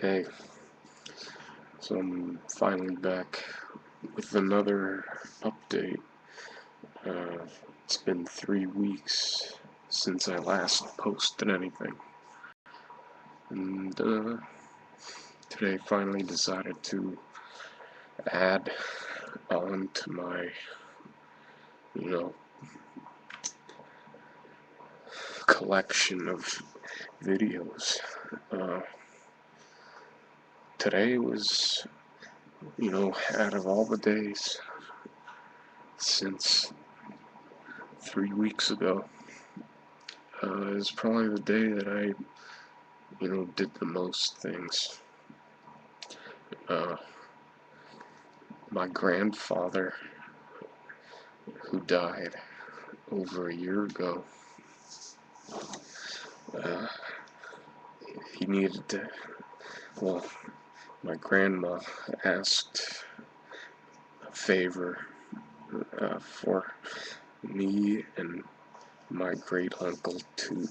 Hey, so I'm finally back with another update. It's been 3 weeks since I last posted anything, and today finally decided to add on to my, you know, collection of videos. Uh, Today was, out of all the days since 3 weeks ago, is probably the day that I did the most things. Uh, my grandfather, who died over a year ago, uh, he needed to, well, my grandma asked a favor for me and my great uncle to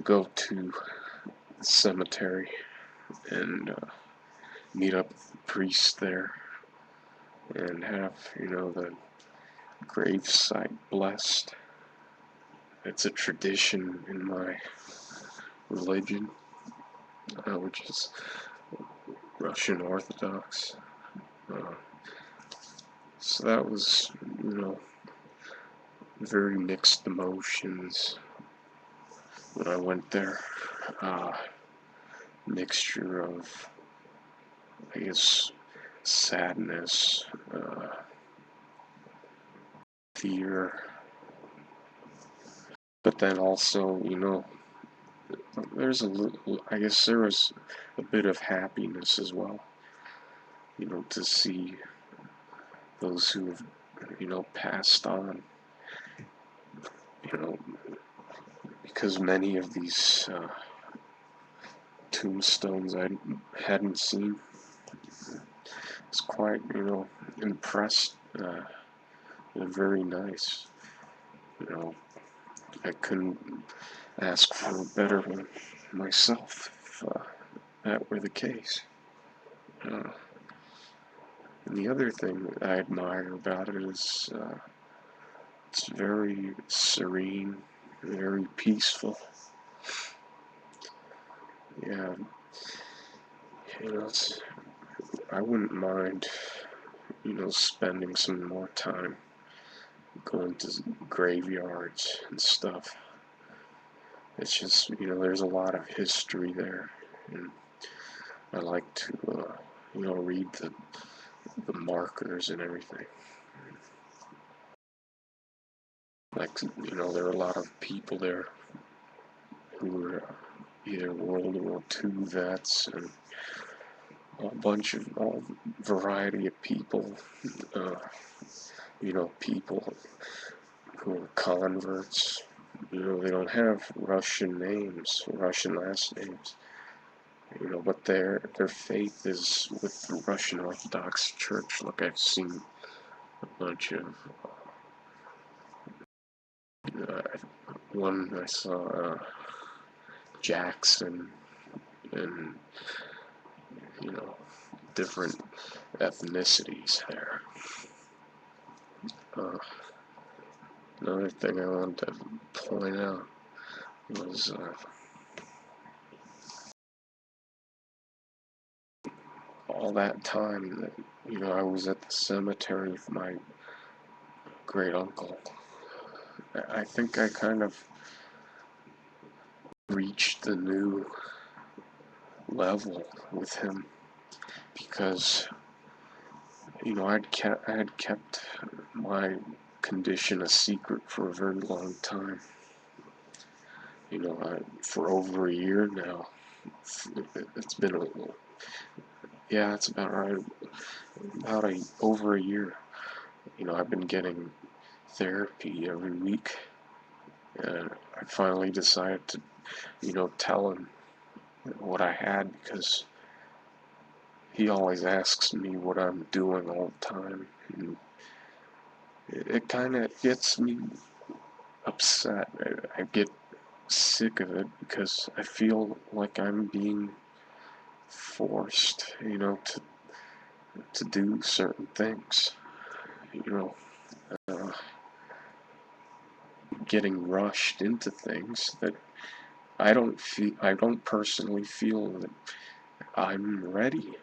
go to the cemetery and meet up with the priest there and have, the gravesite blessed. It's a tradition in my religion, which is Russian Orthodox. Uh, so that was, very mixed emotions when I went there. Uh, Mixture of, I guess, sadness, fear, but then also, there's a little, I guess there was a bit of happiness as well, to see those who have, passed on, you know, because many of these tombstones I hadn't seen. I was quite, impressed. They're very nice. You know, I couldn't ask for a better one myself if that were the case. Uh, and the other thing that I admire about it is it's very serene, very peaceful. Yeah, I wouldn't mind, spending some more time going to graveyards and stuff. It's just, there's a lot of history there, and I like to, read the markers and everything. Like, there are a lot of people there who were either World War II vets and all variety of people, uh, people who are converts. They don't have Russian names, Russian last names. But their faith is with the Russian Orthodox Church. Look, I've seen a bunch of uh, one I saw Jackson and you know different ethnicities there. Uh, Another thing I wanted to point out was all that time that I was at the cemetery with my great uncle. I think I kind of reached the new level with him because I had kept my condition a secret for a very long time. For over a year now. It's been yeah, it's about right, over a year. I've been getting therapy every week, and I finally decided to, tell him what I had because he always asks me what I'm doing all the time, and it kind of gets me upset. I get sick of it because I feel like I'm being forced, to do certain things. You know, uh, getting rushed into things that I don't personally feel that I'm ready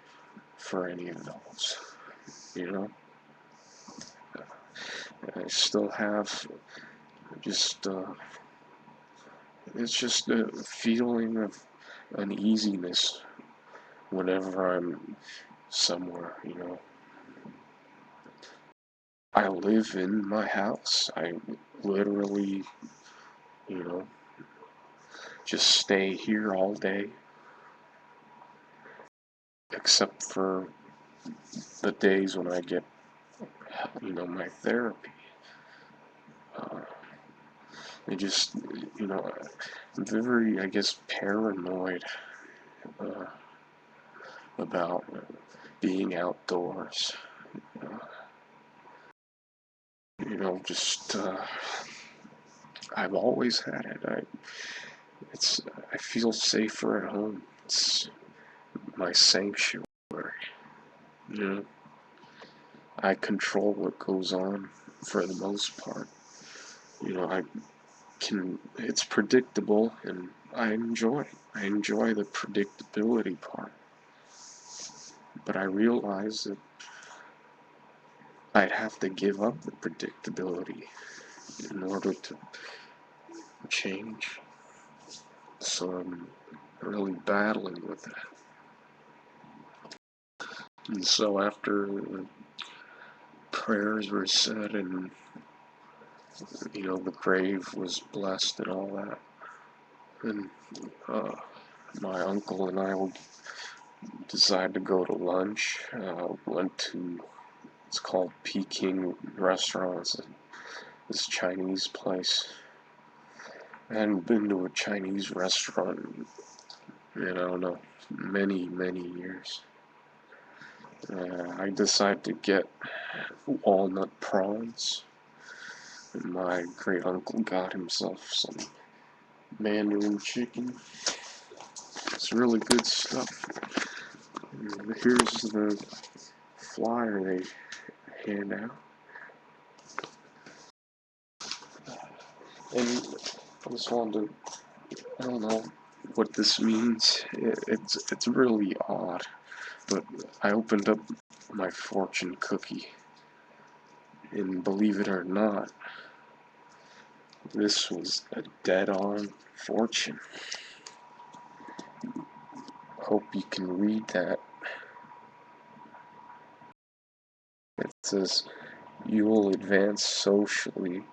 for any of those. You know, I still have just it's just a feeling of uneasiness whenever I'm somewhere. I live in my house. I literally, you know, just stay here all day, except for the days when I get, my therapy. Uh, I just, I'm very, I guess, paranoid uh, about being outdoors. Uh, just I've always had it. It's I feel safer at home. It's my sanctuary. You know, I control what goes on for the most part. I can. It's predictable, and I enjoy. I enjoy the predictability part. But I realize that I'd have to give up the predictability in order to change. So I'm really battling with that. And so after the prayers were said and the grave was blessed and all that, and my uncle and I would decide to go to lunch. Went to It's called Peking Restaurants. This Chinese place. I hadn't been to a Chinese restaurant in, I don't know, many, many years. I decided to get walnut prawns, and my great uncle got himself some mandarin chicken. It's really good stuff. Here's the flyer they hand out. And I just wanted to, I don't know what this means. It's really odd, but I opened up my fortune cookie, and believe it or not, this was a dead-on fortune. Hope you can read that. It says, you will advance socially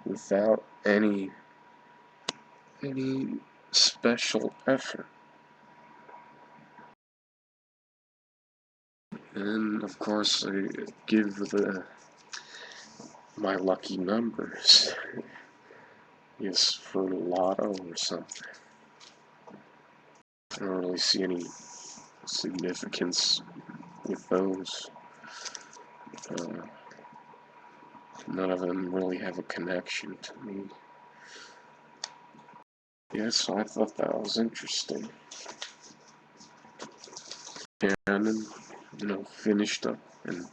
without any special effort. And of course, I give my lucky numbers. Yes, for lotto or something. I don't really see any significance with those. Uh, None of them really have a connection to me. Yeah, so I thought that was interesting. And then, finished up and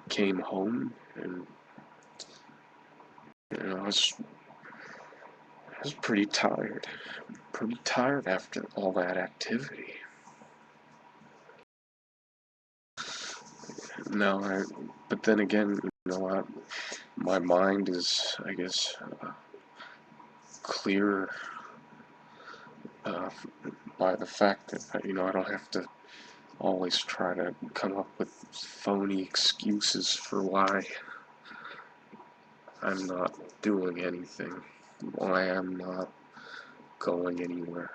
came home, and I was pretty tired. Pretty tired after all that activity. Now, but then again, my mind is, I guess, clear uh, by the fact that I don't have to always try to come up with phony excuses for why I'm not doing anything, why I'm not going anywhere.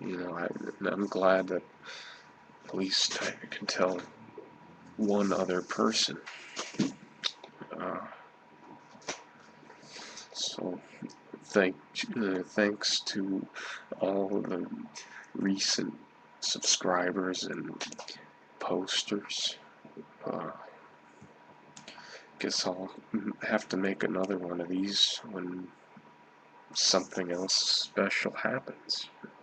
I'm glad that at least I can tell one other person. Uh, so thanks to all the recent subscribers and posters. Uh, Guess I'll have to make another one of these when something else special happens.